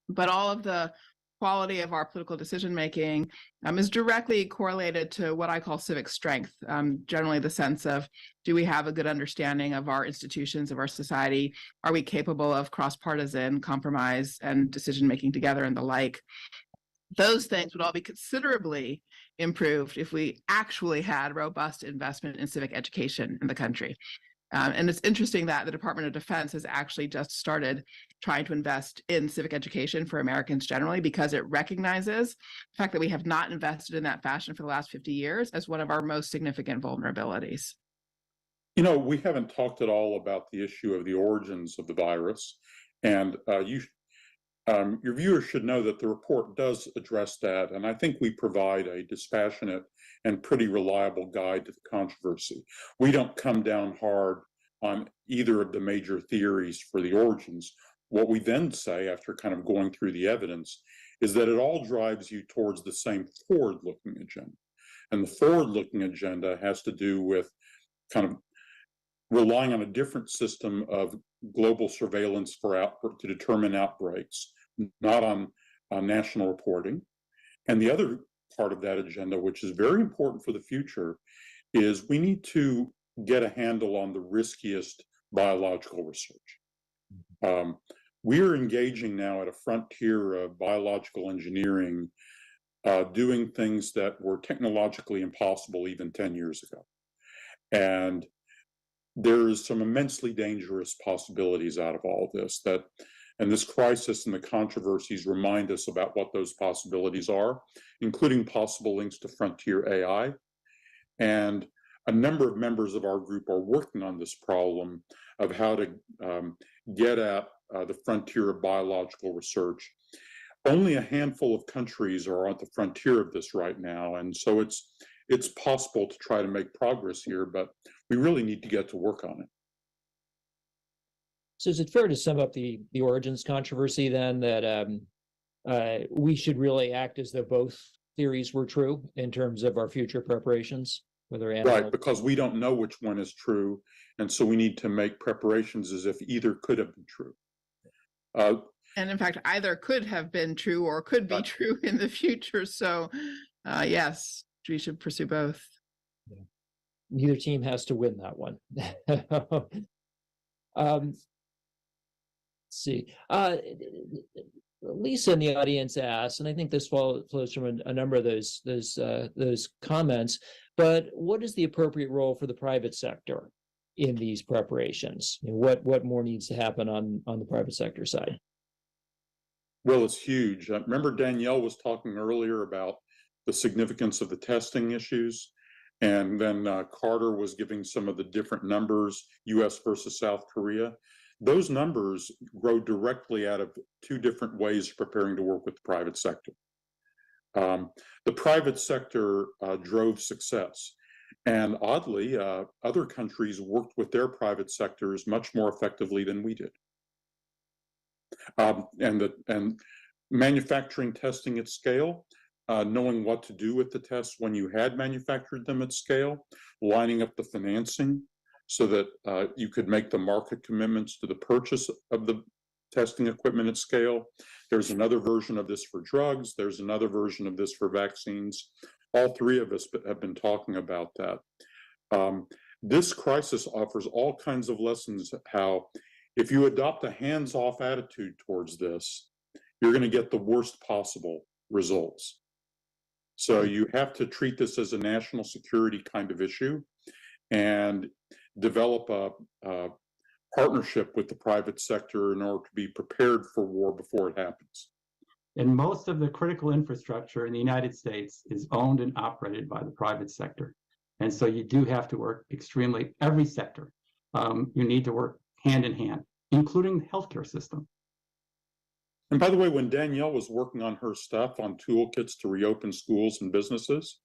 But all of the quality of our political decision making is directly correlated to what I call civic strength. Generally, the sense of, do we have a good understanding of our institutions, of our society? Are we capable of cross-partisan compromise and decision making together and the like? Those things would all be considerably improved if we actually had robust investment in civic education in the country. And it's interesting that the Department of Defense has actually just started trying to invest in civic education for Americans generally, because it recognizes the fact that we have not invested in that fashion for the last 50 years as one of our most significant vulnerabilities. You know, we haven't talked at all about the issue of the origins of the virus, and your viewers should know that the report does address that, and I think we provide a dispassionate and pretty reliable guide to the controversy. We don't come down hard on either of the major theories for the origins. What we then say, after kind of going through the evidence, is that it all drives you towards the same forward-looking agenda. And the forward-looking agenda has to do with kind of relying on a different system of global surveillance to determine outbreaks, not on national reporting. And the other part of that agenda, which is very important for the future, is we need to get a handle on the riskiest biological research. We are engaging now at a frontier of biological engineering, doing things that were technologically impossible even 10 years ago. And there's some immensely dangerous possibilities out of all this, and this crisis and the controversies remind us about what those possibilities are, including possible links to frontier AI. And a number of members of our group are working on this problem of how to get at the frontier of biological research. Only a handful of countries are on the frontier of this right now, and so it's possible to try to make progress here, but we really need to get to work on it. So is it fair to sum up the origins controversy then, that we should really act as though both theories were true in terms of our future preparations? Right, because we don't know which one is true, and so we need to make preparations as if either could have been true. And in fact, either could have been true or could be true in the future. So yes, we should pursue both. Yeah. Neither team has to win that one. Let's see. Lisa in the audience asked, and I think this flows from a number of those comments, but what is the appropriate role for the private sector in these preparations? What more needs to happen on the private sector side? Well, it's huge. Remember Danielle was talking earlier about the significance of the testing issues, and then Carter was giving some of the different numbers, US versus South Korea. Those numbers grow directly out of two different ways of preparing to work with the private sector. The private sector drove success, and oddly, other countries worked with their private sectors much more effectively than we did. And manufacturing testing at scale, knowing what to do with the tests when you had manufactured them at scale, lining up the financing so that you could make the market commitments to the purchase of the testing equipment at scale. There's another version of this for drugs. There's another version of this for vaccines. All three of us have been talking about that. This crisis offers all kinds of lessons how if you adopt a hands-off attitude towards this, you're going to get the worst possible results. So you have to treat this as a national security kind of issue and develop a partnership with the private sector in order to be prepared for war before it happens. And most of the critical infrastructure in the United States is owned and operated by the private sector. And so you do have to work every sector. You need to work hand in hand, including the healthcare system. And by the way, when Danielle was working on her stuff on toolkits to reopen schools and businesses,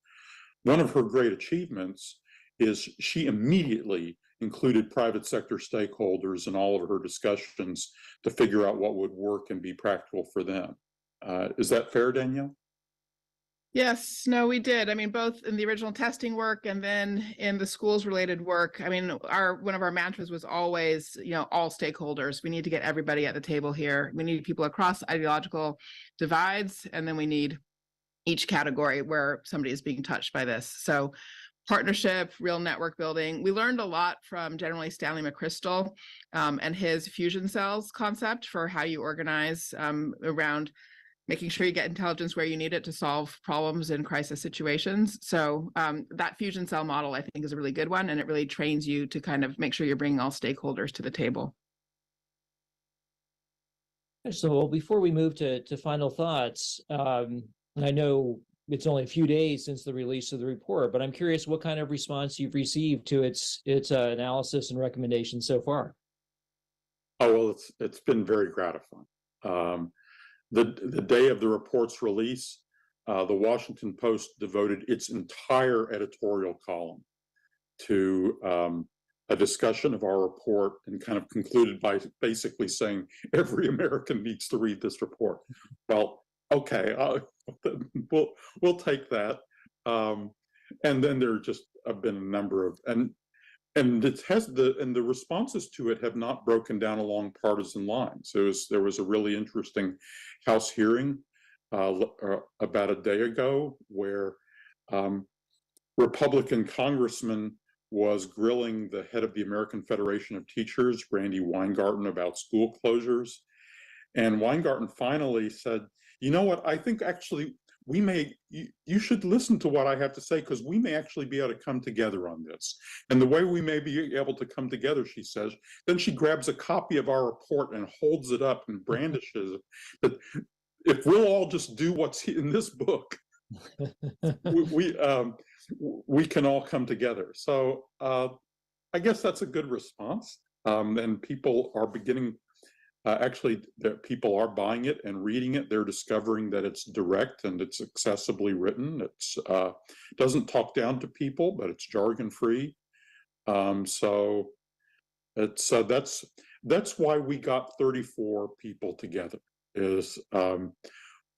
one of her great achievements is she immediately included private sector stakeholders in all of her discussions to figure out what would work and be practical for them. Is that fair, Danielle? Yes, no, we did. I mean, both in the original testing work and then in the schools related work. I mean, one of our mantras was always, all stakeholders. We need to get everybody at the table here. We need people across ideological divides, and then we need each category where somebody is being touched by this. So partnership, real network building. We learned a lot from General Stanley McChrystal and his fusion cells concept for how you organize around making sure you get intelligence where you need it to solve problems in crisis situations. So that fusion cell model, I think, is a really good one, and it really trains you to kind of make sure you're bringing all stakeholders to the table. So, well, before we move to final thoughts, and I know it's only a few days since the release of the report, but I'm curious what kind of response you've received to its analysis and recommendations so far. Oh, well, it's been very gratifying. The day of the report's release, the Washington Post devoted its entire editorial column to a discussion of our report, and kind of concluded by basically saying every American needs to read this report. Well, okay, we'll take that. And then there just have been a number of and the responses to it have not broken down along partisan lines. There was a really interesting House hearing about a day ago where Republican congressman was grilling the head of the American Federation of Teachers, Brandy Weingarten, about school closures. And Weingarten finally said, you know what, I think actually you should listen to what I have to say, because we may actually be able to come together on this. And the way we may be able to come together, she says, then she grabs a copy of our report and holds it up and brandishes it, that if we'll all just do what's in this book, we can all come together. So I guess that's a good response. And people are beginning, actually, people are buying it and reading it. They're discovering that it's direct and it's accessibly written. It's doesn't talk down to people, but it's jargon free. So it's that's why we got 34 people together. Is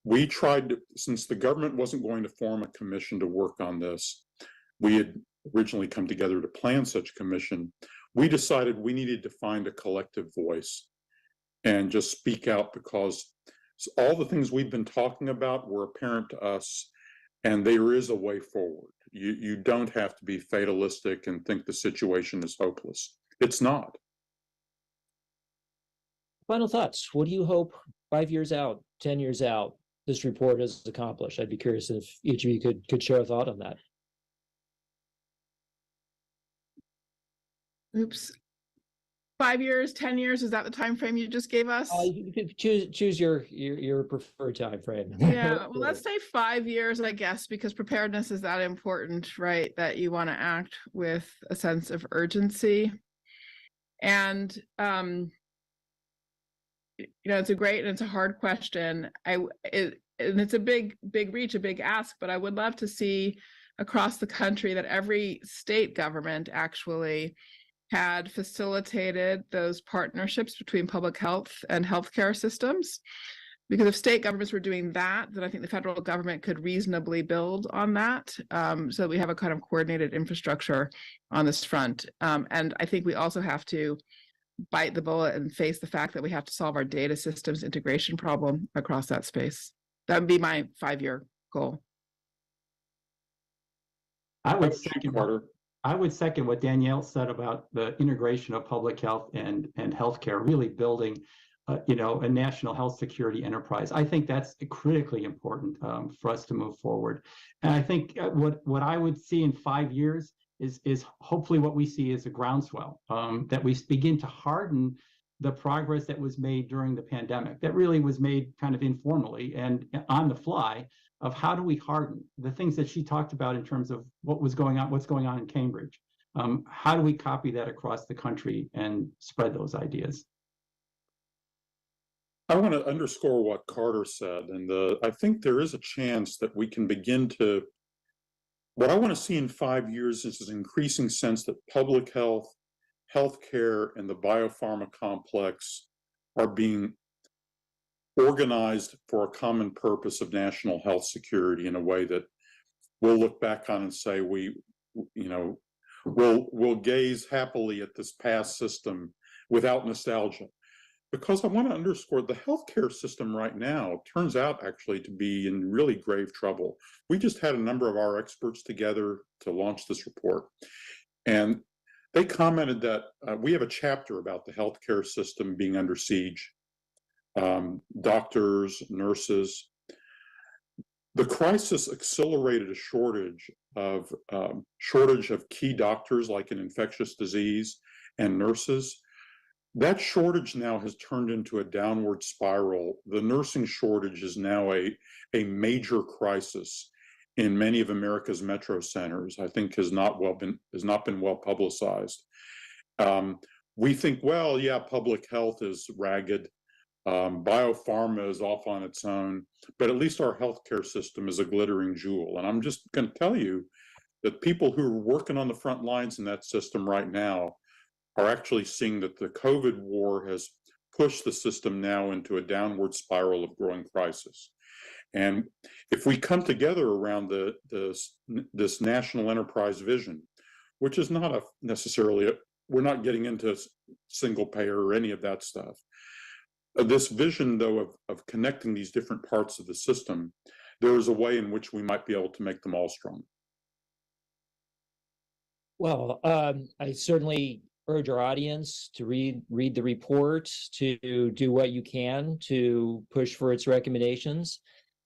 we tried to, since the government wasn't going to form a commission to work on this, we had originally come together to plan such a commission. We decided we needed to find a collective voice and just speak out, because all the things we've been talking about were apparent to us, and there is a way forward. You don't have to be fatalistic and think the situation is hopeless. It's not. Final thoughts. What do you hope 5 years out, 10 years out, this report has accomplished? I'd be curious if each of you could share a thought on that. Oops. 5 years, 10 years, is that the time frame you just gave us? You could choose your preferred time frame. Yeah, well, let's say 5 years, I guess, because preparedness is that important, right? That you want to act with a sense of urgency. And it's a great and it's a hard question. And it's a big reach, a big ask, but I would love to see across the country that every state government actually had facilitated those partnerships between public health and healthcare systems. Because if state governments were doing that, then I think the federal government could reasonably build on that, so that we have a kind of coordinated infrastructure on this front. And I think we also have to bite the bullet and face the fact that we have to solve our data systems integration problem across that space. That would be my 5-year goal. I would second what Danielle said about the integration of public health and healthcare, really building a national health security enterprise. I think that's critically important for us to move forward. And I think what I would see in 5 years is hopefully what we see is a groundswell, that we begin to harden the progress that was made during the pandemic, that really was made kind of informally and on the fly, of how do we harden the things that she talked about in terms of what's going on in Cambridge. How do we copy that across the country and spread those ideas? I want to underscore what Carter said, and I think there is a chance that we can begin to, what I want to see in 5 years is an increasing sense that public health, healthcare, and the biopharma complex are being organized for a common purpose of national health security in a way that we'll look back on and say we'll gaze happily at this past system without nostalgia. Because I want to underscore the healthcare system right now turns out actually to be in really grave trouble. We just had a number of our experts together to launch this report, and they commented that we have a chapter about the healthcare system being under siege. Doctors, nurses, The crisis accelerated a shortage of key doctors, like in infectious disease and nurses. That shortage now has turned into a downward spiral. The nursing shortage is now a major crisis in many of America's metro centers. I think has not been well publicized. We think, well, yeah, public health is ragged. Biopharma is off on its own, but at least our healthcare system is a glittering jewel. And I'm just going to tell you that people who are working on the front lines in that system right now are actually seeing that the COVID war has pushed the system now into a downward spiral of growing crisis. And if we come together around this national enterprise vision, which is not we're not getting into single payer or any of that stuff. This vision, though, of connecting these different parts of the system, there is a way in which we might be able to make them all strong. Well, I certainly urge our audience to read the report, to do what you can to push for its recommendations.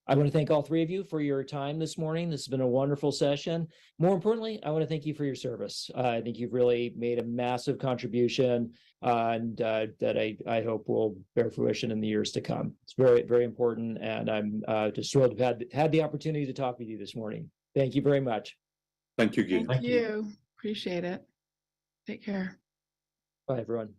I want to thank all three of you for your time this morning. This has been a wonderful session. More importantly, I want to thank you for your service. I think you've really made a massive contribution, and that I hope will bear fruition in the years to come. It's very, very important, and I'm just thrilled to have had the opportunity to talk with you this morning. Thank you very much. Thank you, Guy. Thank you. Appreciate it. Take care. Bye, everyone.